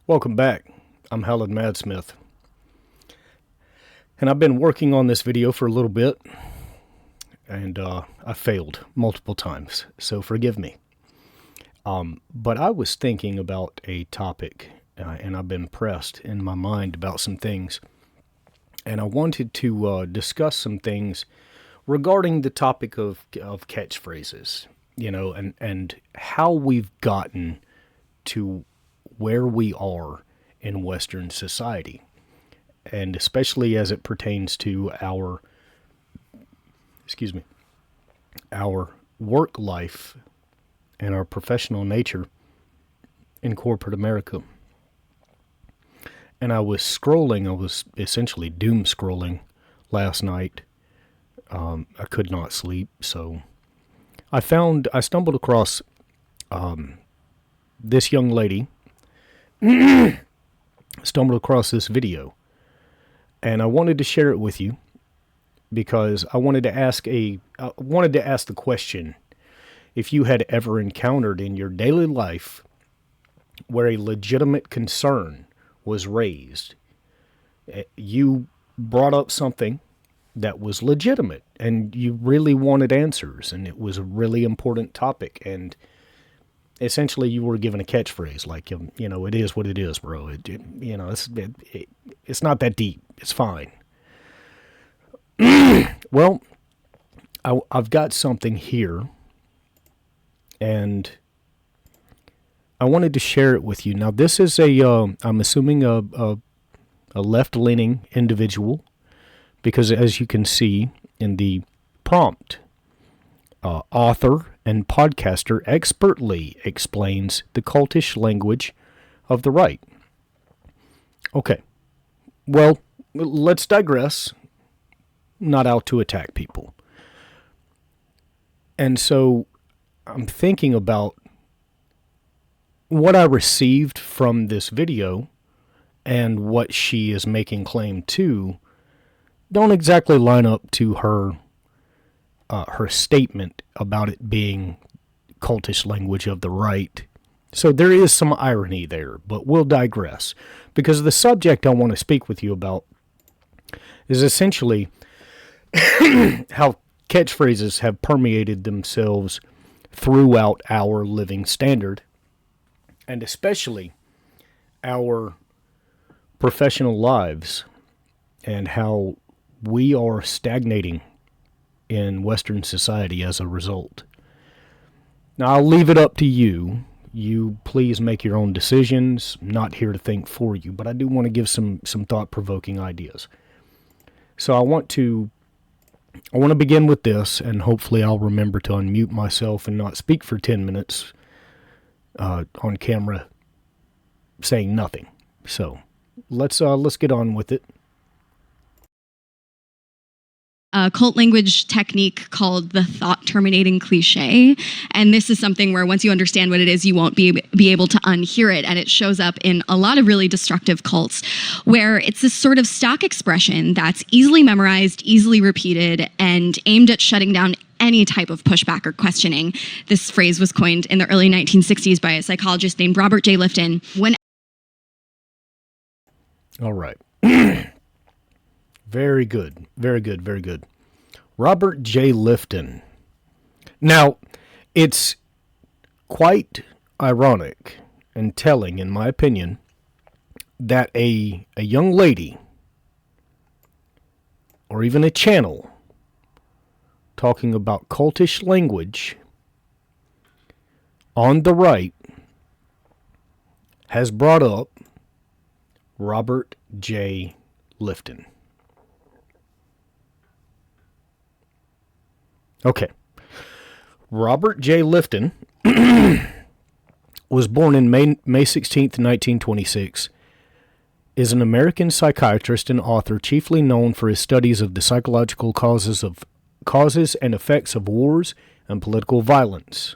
Welcome back. I'm Helen Madsmith. And I've been working on this video for a little bit, and I failed multiple times, so forgive me. But I was thinking about a topic, and I've been pressed in my mind about some things. And I wanted to discuss some things regarding the topic of catchphrases, and how we've gotten to where we are in Western society, and especially as it pertains to our work life and our professional nature in corporate America. And I was essentially doom scrolling last night. I could not sleep, so I stumbled across this young lady, stumbled across this video, and I wanted to share it with you because I wanted to ask the question: if you had ever encountered in your daily life where a legitimate concern was raised, you brought up something that was legitimate and you really wanted answers, and it was a really important topic, and essentially you were given a catchphrase like, it is what it is, bro. It's not that deep. It's fine. Well, I've got something here, and I wanted to share it with you. Now, this is I'm assuming a left-leaning individual, because as you can see in the prompt, author and podcaster expertly explains the cultish language of the right. Okay, well, let's digress. Not out to attack people. And so I'm thinking about what I received from this video and what she is making claim to don't exactly line up to her statement about it being cultish language of the right. So there is some irony there, but we'll digress, because the subject I want to speak with you about is essentially how catchphrases have permeated themselves throughout our living standard, and especially our professional lives, and how we are stagnating in Western society as a result. Now, I'll leave it up to you. You please make your own decisions. I'm not here to think for you, but I do want to give some thought-provoking ideas. So I want to begin with this, and hopefully I'll remember to unmute myself and not speak for 10 minutes on camera saying nothing. So let's get on with it. A cult language technique called the thought-terminating cliche. And this is something where once you understand what it is, you won't be able to unhear it. And it shows up in a lot of really destructive cults, where it's this sort of stock expression that's easily memorized, easily repeated, and aimed at shutting down any type of pushback or questioning. This phrase was coined in the early 1960s by a psychologist named Robert J. Lifton. All right. Very good. Very good. Very good. Robert J. Lifton. Now, it's quite ironic and telling, in my opinion, that a young lady, or even a channel, talking about cultish language on the right has brought up Robert J. Lifton. Okay. Robert J. Lifton was born in May 16th, 1926, is an American psychiatrist and author chiefly known for his studies of the psychological causes and effects of wars and political violence,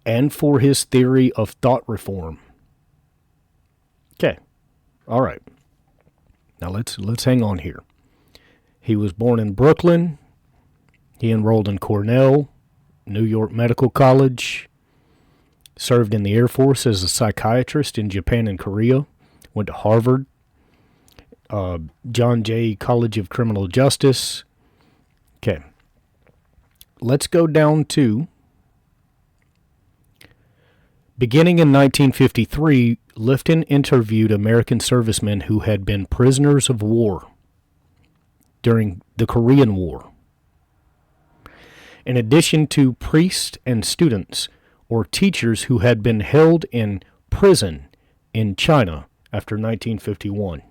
and for his theory of thought reform. Okay. All right. Now let's hang on here. He was born in Brooklyn. He enrolled in Cornell, New York Medical College, served in the Air Force as a psychiatrist in Japan and Korea, went to Harvard, John Jay College of Criminal Justice. Okay. Let's go down to, beginning in 1953, Lifton interviewed American servicemen who had been prisoners of war during the Korean War. In addition to priests and students or teachers who had been held in prison in China after 1951.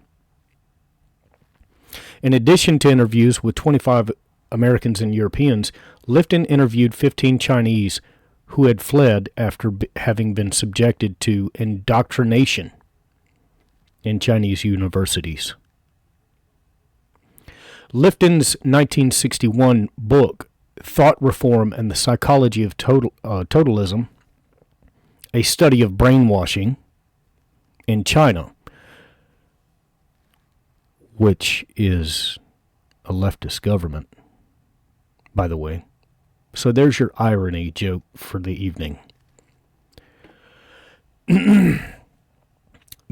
In addition to interviews with 25 Americans and Europeans, Lifton interviewed 15 Chinese who had fled after having been subjected to indoctrination in Chinese universities. Lifton's 1961 book, Thought Reform and the Psychology of Totalism, a study of brainwashing in China, which is a leftist government, by the way. So there's your irony joke for the evening.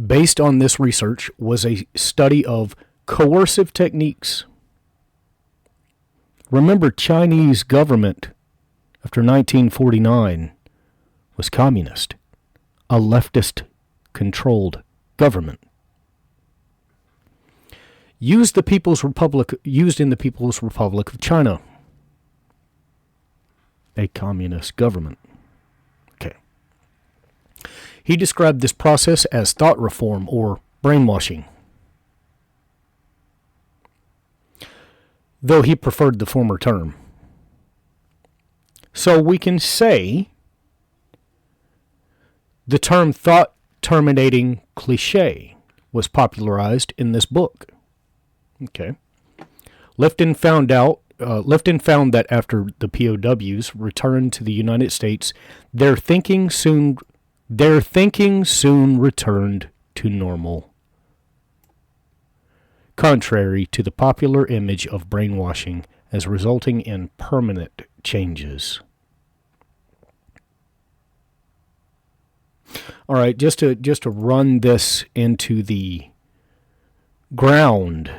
Based on this research was a study of coercive techniques. Remember, Chinese government after 1949 was communist, a leftist-controlled government. Used in the People's Republic of China, a communist government. Okay. He described this process as thought reform or brainwashing, though he preferred the former term. So we can say the term thought-terminating cliché was popularized in this book. Okay. Lifton found that after the POWs returned to the United States, their thinking soon returned to normal, contrary to the popular image of brainwashing as resulting in permanent changes. All right, just to run this into the ground.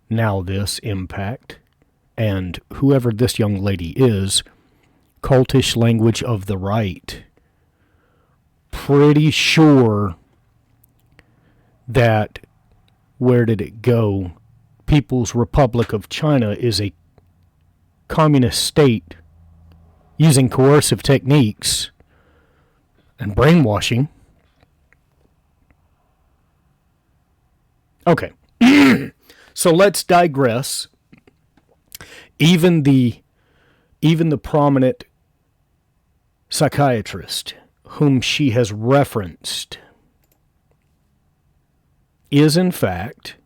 Now this impact, and whoever this young lady is, cultish language of the right. Pretty sure that, where did it go? People's Republic of China is a communist state using coercive techniques and brainwashing. Okay. So let's digress. Even the prominent psychiatrist whom she has referenced is in fact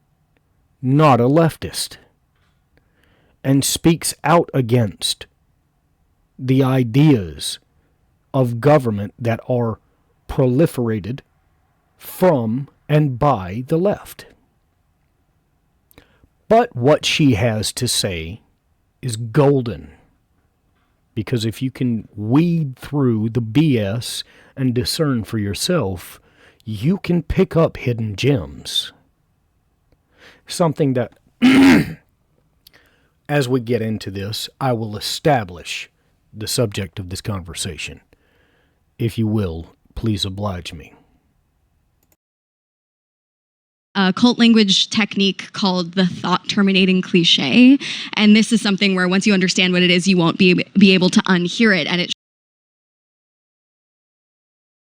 not a leftist and speaks out against the ideas of government that are proliferated from and by the left. But what she has to say is golden. Because if you can weed through the BS and discern for yourself, you can pick up hidden gems. Something that, as we get into this, I will establish the subject of this conversation. If you will, please oblige me. A cult language technique called the thought terminating cliche. And this is something where once you understand what it is, you won't be able to unhear it. And it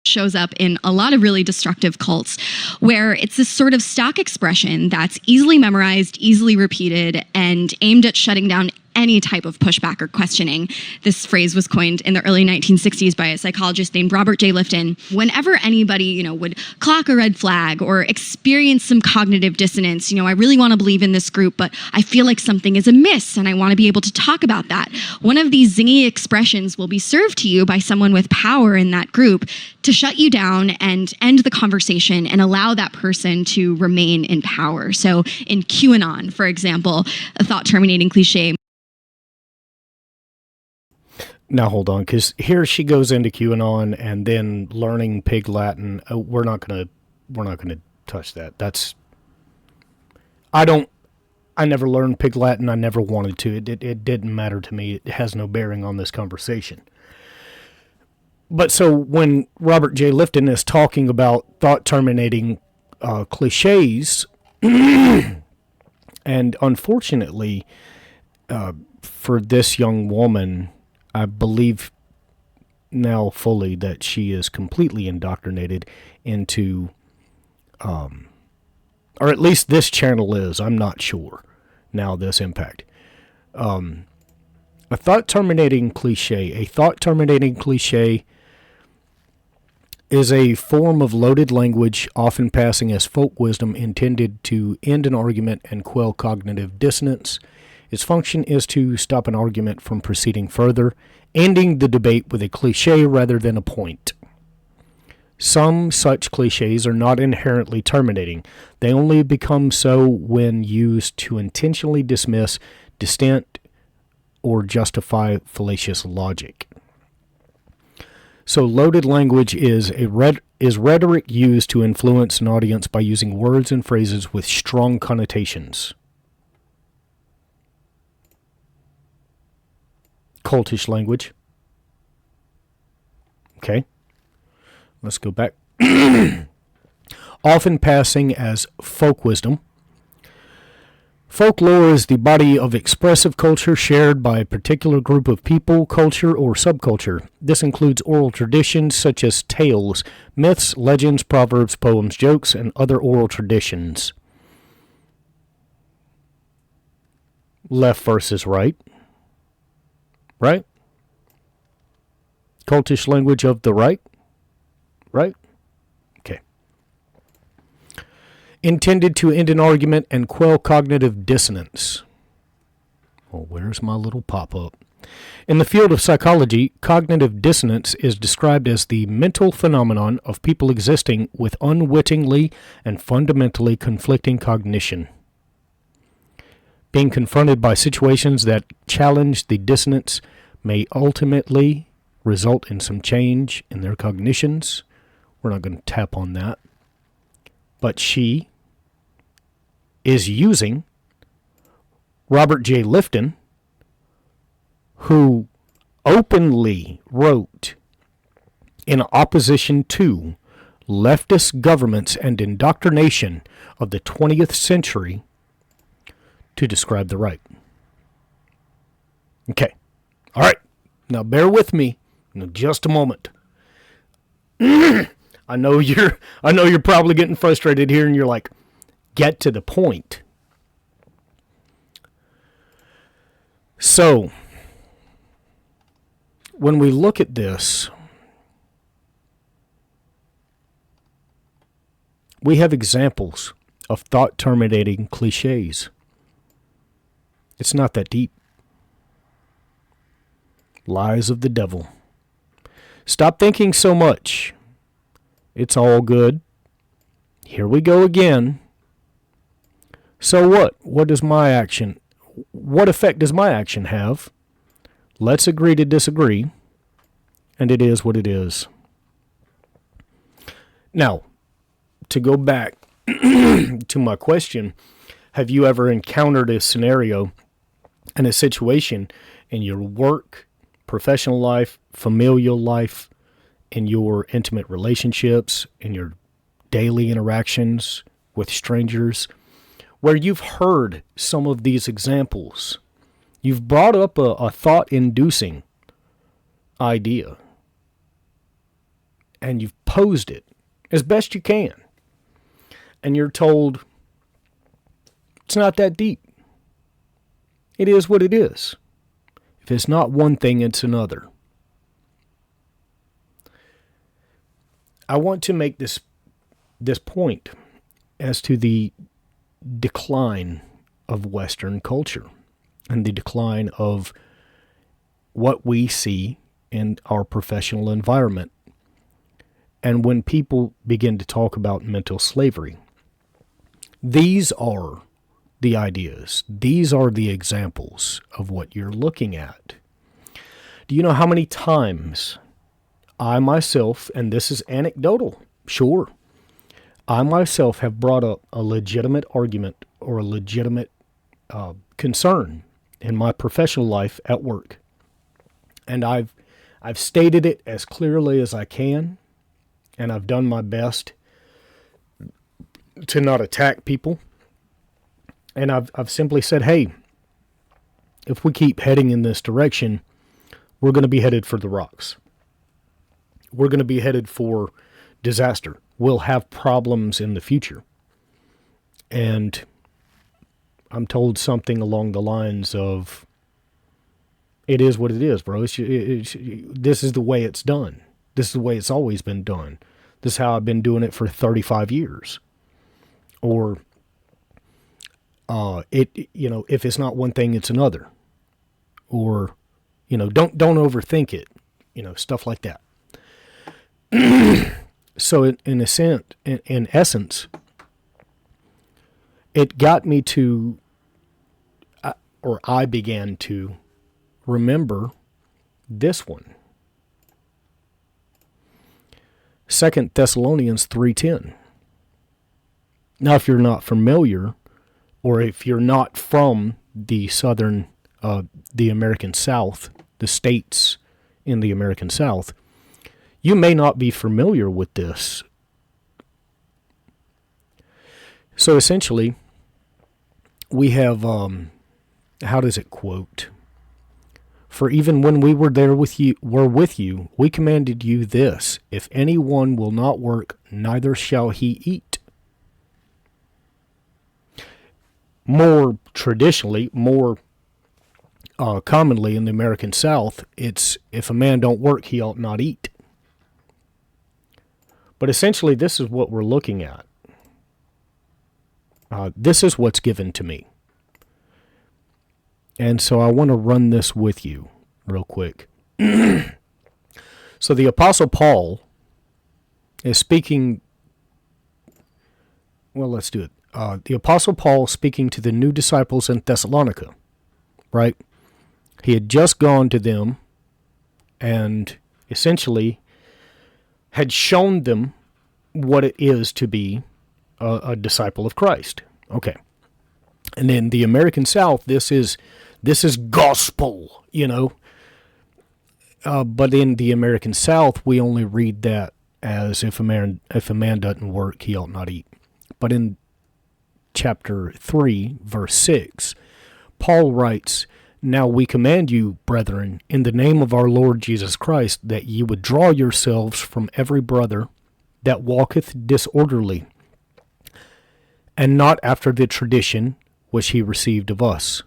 shows up in a lot of really destructive cults where it's this sort of stock expression that's easily memorized, easily repeated, and aimed at shutting down any type of pushback or questioning. This phrase was coined in the early 1960s by a psychologist named Robert J. Lifton. Whenever anybody, would clock a red flag or experience some cognitive dissonance, I really want to believe in this group, but I feel like something is amiss and I want to be able to talk about that. One of these zingy expressions will be served to you by someone with power in that group to shut you down and end the conversation and allow that person to remain in power. So in QAnon, for example, a thought terminating cliche. Now hold on, because here she goes into QAnon and then learning Pig Latin. Oh, we're not gonna touch that. I don't. I never learned Pig Latin. I never wanted to. It didn't matter to me. It has no bearing on this conversation. But so when Robert J. Lifton is talking about thought terminating cliches, and unfortunately, for this young woman, I believe now fully that she is completely indoctrinated into, or at least this channel is. I'm not sure now. This impact. A thought terminating cliche. A thought terminating cliche is a form of loaded language, often passing as folk wisdom, intended to end an argument and quell cognitive dissonance. Its function is to stop an argument from proceeding further, ending the debate with a cliche rather than a point. Some such cliches are not inherently terminating. They only become so when used to intentionally dismiss dissent or justify fallacious logic. So loaded language is rhetoric used to influence an audience by using words and phrases with strong connotations. Cultish language. Okay. Let's go back. Often passing as folk wisdom. Folklore is the body of expressive culture shared by a particular group of people, culture, or subculture. This includes oral traditions such as tales, myths, legends, proverbs, poems, jokes, and other oral traditions. Left versus right. Right? Cultish language of the right. Right? Okay. Intended to end an argument and quell cognitive dissonance. Well, where's my little pop-up? In the field of psychology, cognitive dissonance is described as the mental phenomenon of people existing with unwittingly and fundamentally conflicting cognition. Being confronted by situations that challenge the dissonance may ultimately result in some change in their cognitions. We're not going to tap on that. But she is using Robert J. Lifton, who openly wrote in opposition to leftist governments and indoctrination of the 20th century, to describe the right. Okay. All right. Now bear with me in just a moment. I know you're probably getting frustrated here and you're like, get to the point. So, when we look at this, we have examples of thought-terminating cliches. It's not that deep. Lies of the devil. Stop thinking so much. It's all good. Here we go again. So what? What effect does my action have? Let's agree to disagree. And it is what it is. Now, to go back to my question, have you ever encountered a scenario and a situation in your work, professional life, familial life, in your intimate relationships, in your daily interactions with strangers, where you've heard some of these examples? You've brought up a thought-inducing idea, and you've posed it as best you can, and you're told it's not that deep. It is what it is. If it's not one thing, it's another. I want to make this point as to the decline of Western culture and the decline of what we see in our professional environment. And when people begin to talk about mental slavery, these are the ideas. These are the examples of what you're looking at. Do you know how many times I myself, and this is anecdotal, sure, I myself have brought up a legitimate argument or a legitimate concern in my professional life at work. And I've stated it as clearly as I can, and I've done my best to not attack people. And I've simply said, hey, if we keep heading in this direction, we're going to be headed for the rocks. We're going to be headed for disaster. We'll have problems in the future. And I'm told something along the lines of, it is what it is, bro. This is the way it's done. This is the way it's always been done. This is how I've been doing it for 35 years. Or, if it's not one thing, it's another. Or, don't overthink it. Stuff like that. So in essence, it got me to, or I began to remember this one. 2 Thessalonians 3:10. Now, if you're not familiar, or if you're not from the the American South, the states in the American South, you may not be familiar with this. So essentially, we have, how does it quote? For even when we were with you, we commanded you this: if anyone will not work, neither shall he eat. More traditionally, more commonly in the American South, it's if a man don't work, he ought not eat. But essentially, this is what we're looking at. This is what's given to me. And so I want to run this with you real quick. So the Apostle Paul is speaking. Well, let's do it. The Apostle Paul speaking to the new disciples in Thessalonica, right? He had just gone to them and essentially had shown them what it is to be a disciple of Christ. Okay. And in the American South, this is gospel, But in the American South, we only read that as if a man doesn't work, he ought not eat. But in chapter 3, verse 6, Paul writes, now we command you, brethren, in the name of our Lord Jesus Christ, that ye withdraw yourselves from every brother that walketh disorderly, and not after the tradition which he received of us.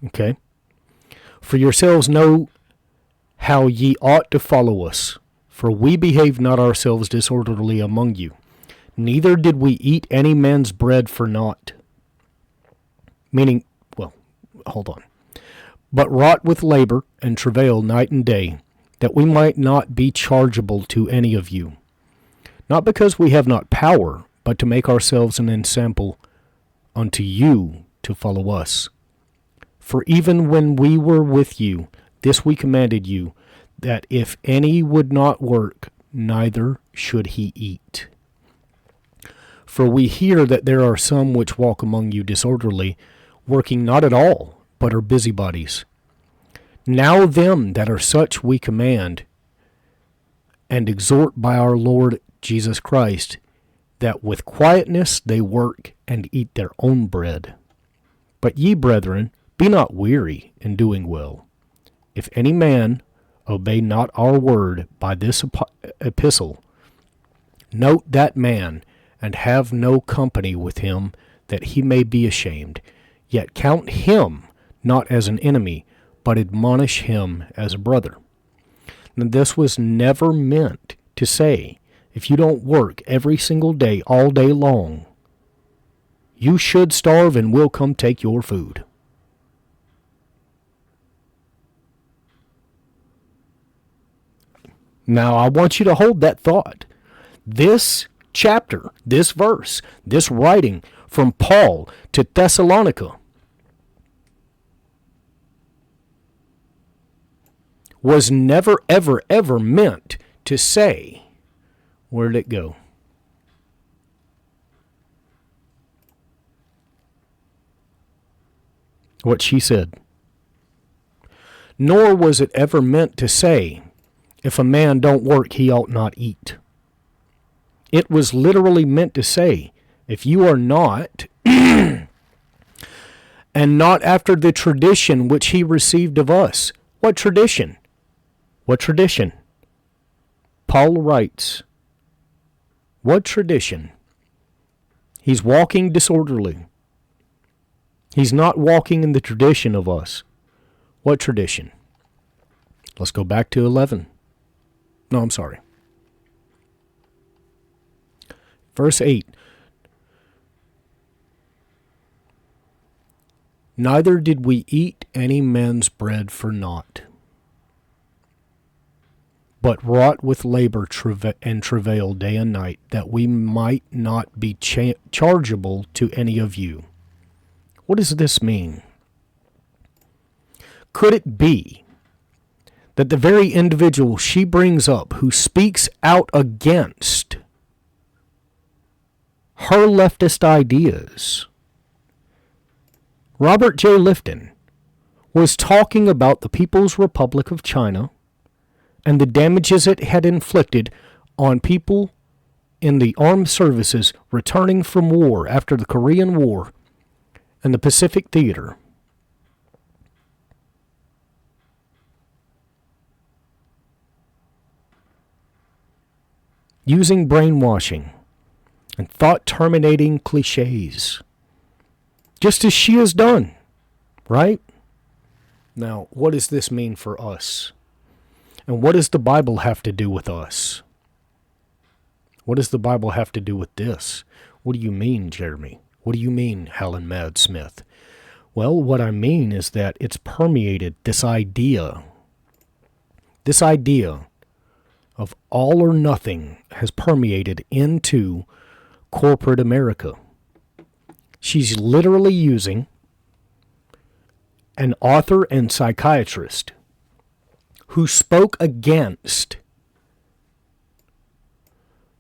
Okay? For yourselves know how ye ought to follow us, for we behaved not ourselves disorderly among you, neither did we eat any man's bread for naught. Meaning, hold on. But wrought with labor and travail night and day, that we might not be chargeable to any of you. Not because we have not power, but to make ourselves an ensample unto you to follow us. For even when we were with you, this we commanded you, that if any would not work, neither should he eat. For we hear that there are some which walk among you disorderly, working not at all, but are busybodies. Now them that are such we command, and exhort by our Lord Jesus Christ, that with quietness they work and eat their own bread. But ye, brethren, be not weary in doing well. If any man obey not our word by this epistle, note that man, and have no company with him, that he may be ashamed. Yet count him not as an enemy, but admonish him as a brother. And this was never meant to say, if you don't work every single day, all day long, you should starve and we'll come take your food. Now, I want you to hold that thought. This chapter, this verse, this writing from Paul to Thessalonica was never, ever, ever meant to say, where did it go? What she said. Nor was it ever meant to say, if a man don't work, he ought not eat. It was literally meant to say, if you are not, and not after the tradition which he received of us. What tradition? What tradition? Paul writes, what tradition? He's walking disorderly. He's not walking in the tradition of us. What tradition? Let's go back to 11. No, I'm sorry. Verse 8. Neither did we eat any man's bread for naught, but wrought with labor and travail day and night, that we might not be chargeable to any of you. What does this mean? Could it be that the very individual she brings up who speaks out against her leftist ideas, Robert J. Lifton, was talking about the People's Republic of China and the damages it had inflicted on people in the armed services returning from war after the Korean War and the Pacific Theater? Using brainwashing and thought-terminating cliches, just as she has done, right? Now, what does this mean for us? And what does the Bible have to do with us? What does the Bible have to do with this? What do you mean, Jeremy? What do you mean, Helen Mad Smith? Well, what I mean is that it's permeated this idea of all or nothing has permeated into corporate America. She's literally using an author and psychiatrist who spoke against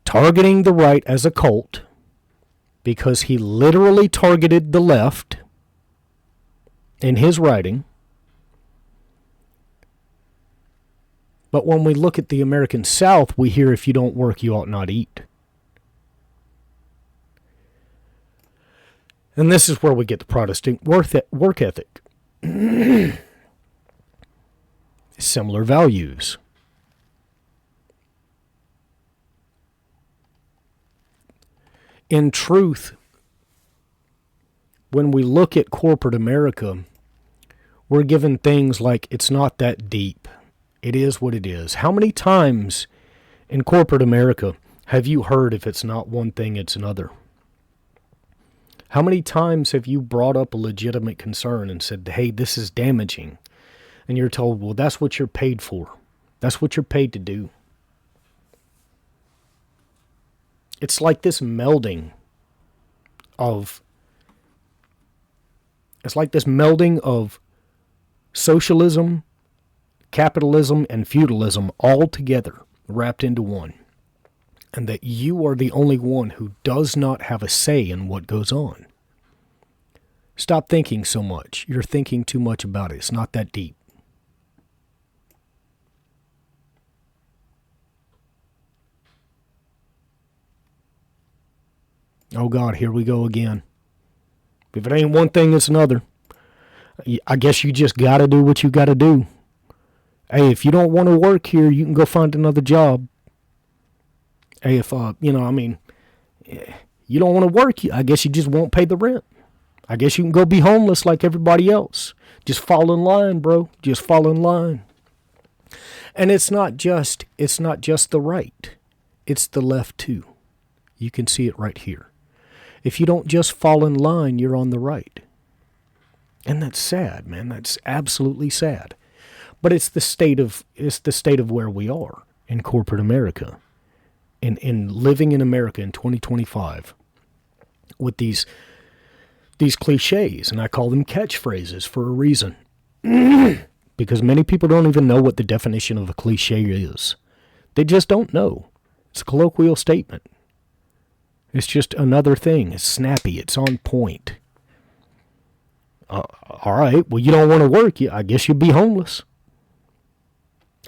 targeting the right as a cult because he literally targeted the left in his writing. But when we look at the American South, we hear, if you don't work, you ought not eat. And this is where we get the Protestant work ethic. Similar values. In truth, when we look at corporate America, we're given things like, it's not that deep. It is what it is. How many times in corporate America have you heard, if it's not one thing, it's another? How many times have you brought up a legitimate concern and said, hey, this is damaging? And you're told, well, that's what you're paid for. That's what you're paid to do. It's like this melding of socialism, capitalism, and feudalism all together, wrapped into one. And that you are the only one who does not have a say in what goes on. Stop thinking so much. You're thinking too much about it. It's not that deep. Oh God, here we go again. If it ain't one thing, it's another. I guess you just got to do what you got to do. Hey, if you don't want to work here, you can go find another job. Hey, if, you don't want to work, I guess you just won't pay the rent. I guess you can go be homeless like everybody else. Just fall in line, bro. Just fall in line. And it's not just the right. It's the left too. You can see it right here. If you don't just fall in line, you're on the right. And that's sad, man. That's absolutely sad. But it's the state of where we are in corporate America. In living in America in 2025 with these because many people don't even know what the definition of a cliche is. They just don't know. It's a colloquial statement. It's just another thing. It's snappy. It's on point. All right. Well, you don't want to work. I guess you'll be homeless.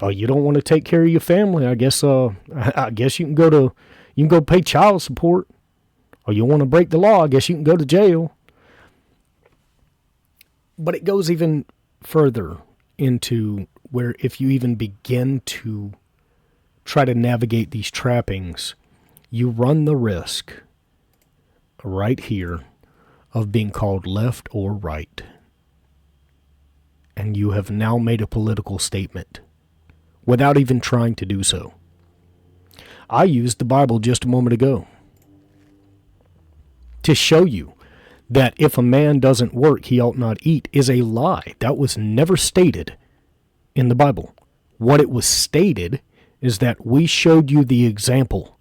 Oh, you don't want to take care of your family. I guess you can go pay child support. Or you want to break the law. I guess you can go to jail. But it goes even further into where if you even begin to try to navigate these trappings, you run the risk right here of being called left or right. And you have now made a political statement without even trying to do so. I used the Bible just a moment ago to show you that if a man doesn't work, he ought not eat is a lie. That was never stated in the Bible. What it was stated is that we showed you the example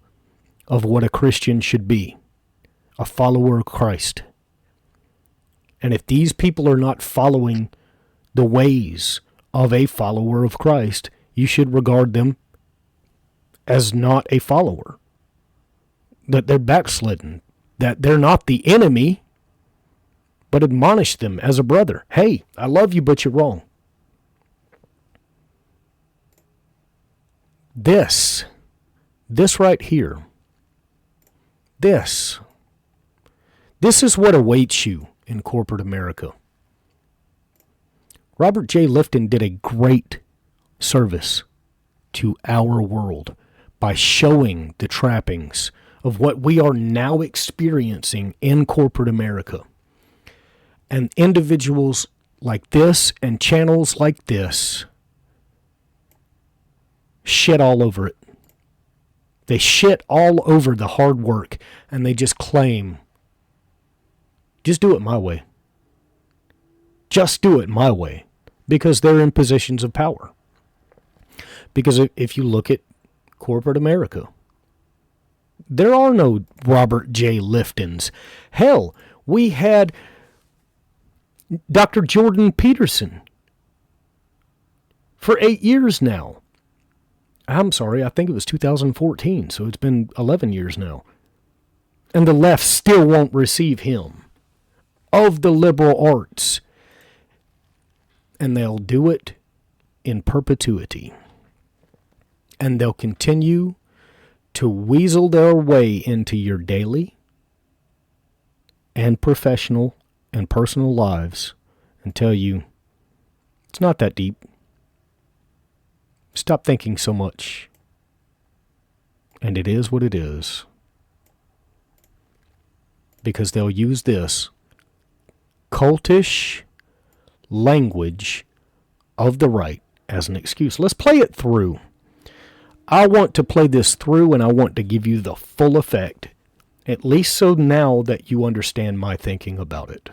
of what a Christian should be, a follower of Christ. And if these people are not following the ways of a follower of Christ, you should regard them as not a follower, that they're backslidden, that they're not the enemy, but admonish them as a brother. Hey, I love you, but you're wrong. This right here, this is what awaits you in corporate America. Robert J. Lifton did a great service to our world by showing the trappings of what we are now experiencing in corporate America. And individuals like this and channels like this shit all over it. They shit all over the hard work and they just claim, just do it my way. Just do it my way. Because they're in positions of power. Because if you look at corporate America, there are no Robert J. Liftons. Hell, we had Dr. Jordan Peterson for 8 years now. I'm sorry, I think it was 2014, so it's been 11 years now. And the left still won't receive him. Of the liberal arts. And they'll do it in perpetuity. And they'll continue to weasel their way into your daily and professional and personal lives and tell you it's not that deep. Stop thinking so much. And it is what it is. Because they'll use this cultish language of the right as an excuse. Let's play it through. I want to play this through and I want to give you the full effect, at least so now that you understand my thinking about it.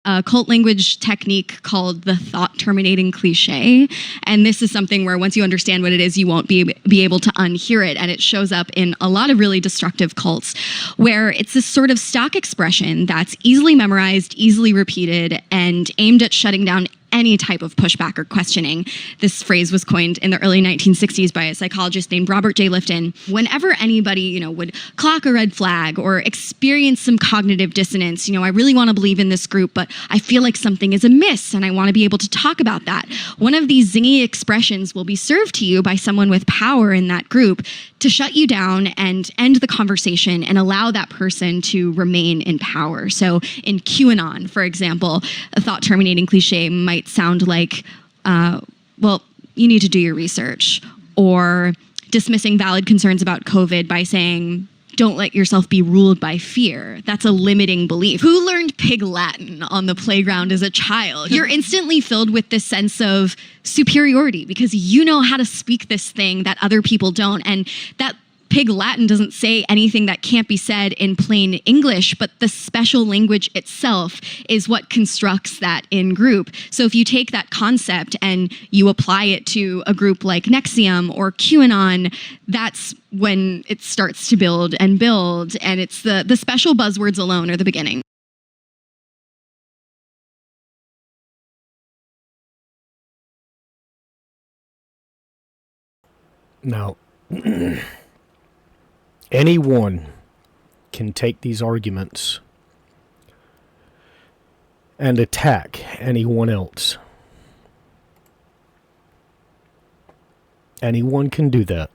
A cult language technique called the thought terminating cliche. And this is something where once you understand what it is, you won't be able to unhear it. And it shows up in a lot of really destructive cults where it's this sort of stock expression that's easily memorized, easily repeated, and aimed at shutting down any type of pushback or questioning. This phrase was coined in the early 1960s by a psychologist named Robert J. Lifton. Whenever anybody, would clock a red flag or experience some cognitive dissonance, I really want to believe in this group, but I feel like something is amiss and I want to be able to talk about that. One of these zingy expressions will be served to you by someone with power in that group to shut you down and end the conversation and allow that person to remain in power. So in QAnon, for example, a thought terminating cliche might sound like, well, you need to do your research, or dismissing valid concerns about COVID by saying, don't let yourself be ruled by fear. That's a limiting belief. Who learned Pig Latin on the playground as a child? You're instantly filled with this sense of superiority because you know how to speak this thing that other people don't. And that Pig Latin doesn't say anything that can't be said in plain English, but the special language itself is what constructs that in group. So if you take that concept and you apply it to a group like Nexium or QAnon, that's when it starts to build, and it's the special buzzwords alone are the beginning. Now, anyone can take these arguments and attack anyone else. Anyone can do that.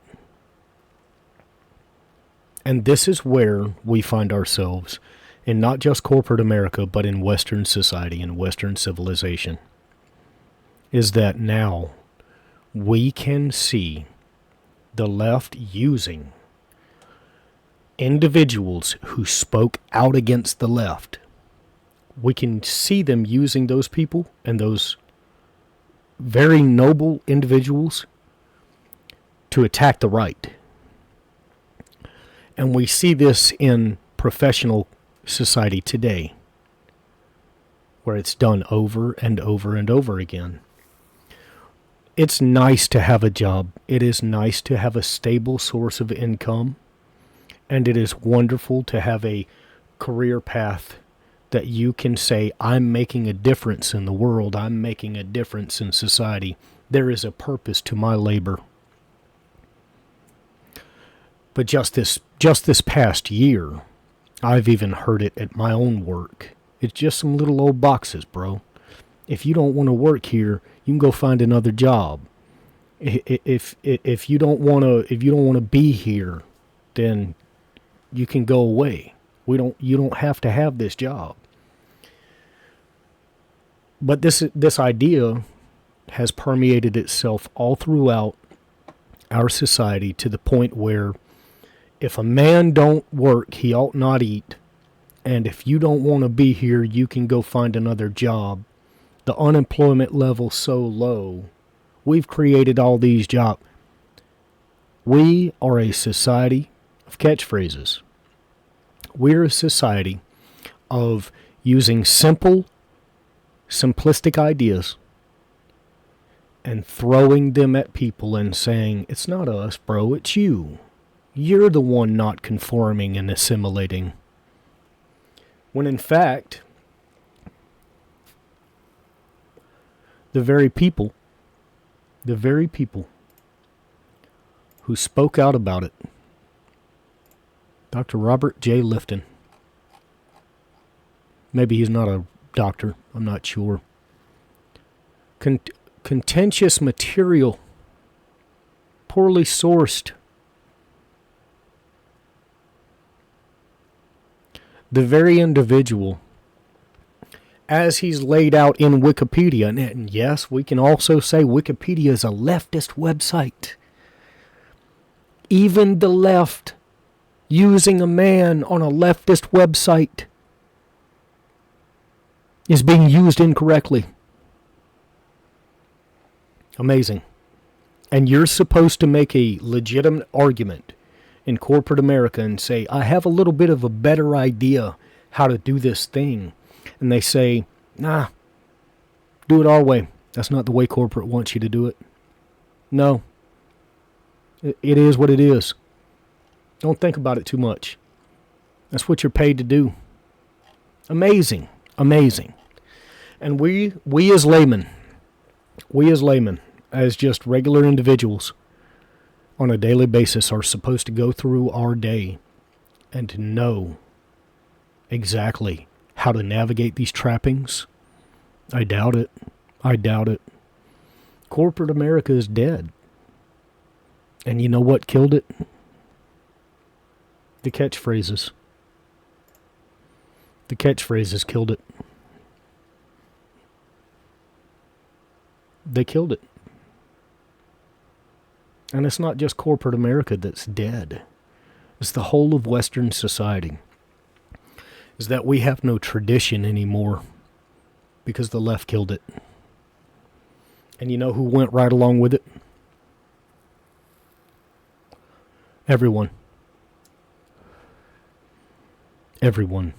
And this is where we find ourselves in not just corporate America, but in Western society and Western civilization. Is that now we can see the left using individuals who spoke out against the left. We can see them using those people and those very noble individuals to attack the right. And we see this in professional society today, where it's done over and over and over again. It's nice to have a job. It is nice to have a stable source of income. And it is wonderful to have a career path that you can say, I'm making a difference in the world. I'm making a difference in society. There is a purpose to my labor. But just this past year, I've even heard it at my own work. It's just some little old boxes, bro. If you don't want to work here, you can go find another job. If you don't want to be here, then you can go away. You don't have to have this job. But this idea has permeated itself all throughout our society to the point where if a man don't work, he ought not eat. And if you don't want to be here, you can go find another job. The unemployment level so low. We've created all these jobs. We are a society of catchphrases. We're a society of using simplistic ideas and throwing them at people and saying, it's not us, bro, it's you. You're the one not conforming and assimilating. When in fact, the very people who spoke out about it, Dr. Robert J. Lifton, maybe he's not a doctor, I'm not sure. Contentious material, poorly sourced. The very individual, as he's laid out in Wikipedia, and yes, we can also say Wikipedia is a leftist website. Even the left using a man on a leftist website is being used incorrectly. Amazing. And you're supposed to make a legitimate argument in corporate America and say, I have a little bit of a better idea how to do this thing. And they say, nah, do it our way. That's not the way corporate wants you to do it. No. It is what it is. Don't think about it too much. That's what you're paid to do. Amazing. Amazing. And we as laymen, as just regular individuals, on a daily basis are supposed to go through our day and to know exactly how to navigate these trappings. I doubt it. Corporate America is dead. And you know what killed it? The catchphrases. The catchphrases killed it. They killed it. And it's not just corporate America that's dead. It's the whole of Western society. Is that we have no tradition anymore because the left killed it. And you know who went right along with it? Everyone. Everyone.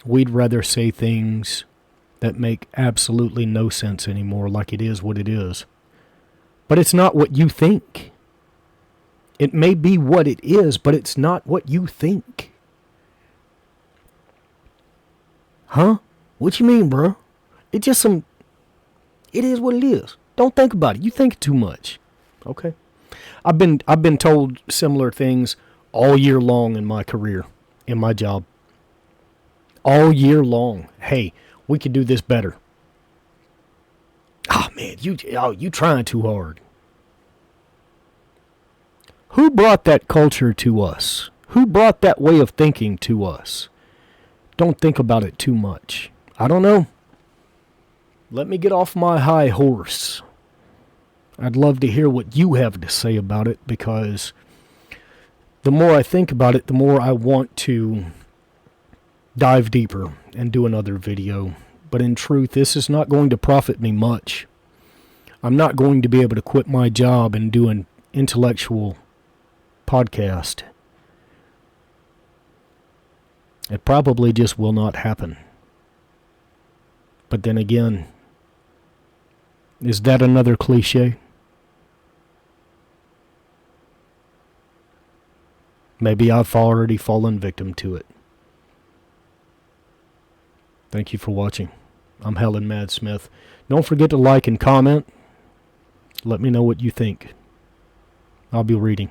We'd rather say things that make absolutely no sense anymore, like it is what it is. But it's not what you think. It may be what it is, but it's not what you think. Huh? What you mean, bro? It is what it is. Don't think about it. You think too much. Okay. I've been told similar things all year long in my career, in my job. All year long. Hey, we could do this better. Ah, man, you trying too hard. Who brought that culture to us? Who brought that way of thinking to us? Don't think about it too much. I don't know. Let me get off my high horse. I'd love to hear what you have to say about it, because the more I think about it, the more I want to dive deeper and do another video. But in truth, this is not going to profit me much. I'm not going to be able to quit my job and do an intellectual podcast. It probably just will not happen. But then again, is that another cliche? Maybe I've already fallen victim to it. Thank you for watching. I'm Helen Madsmith. Don't forget to like and comment. Let me know what you think. I'll be reading.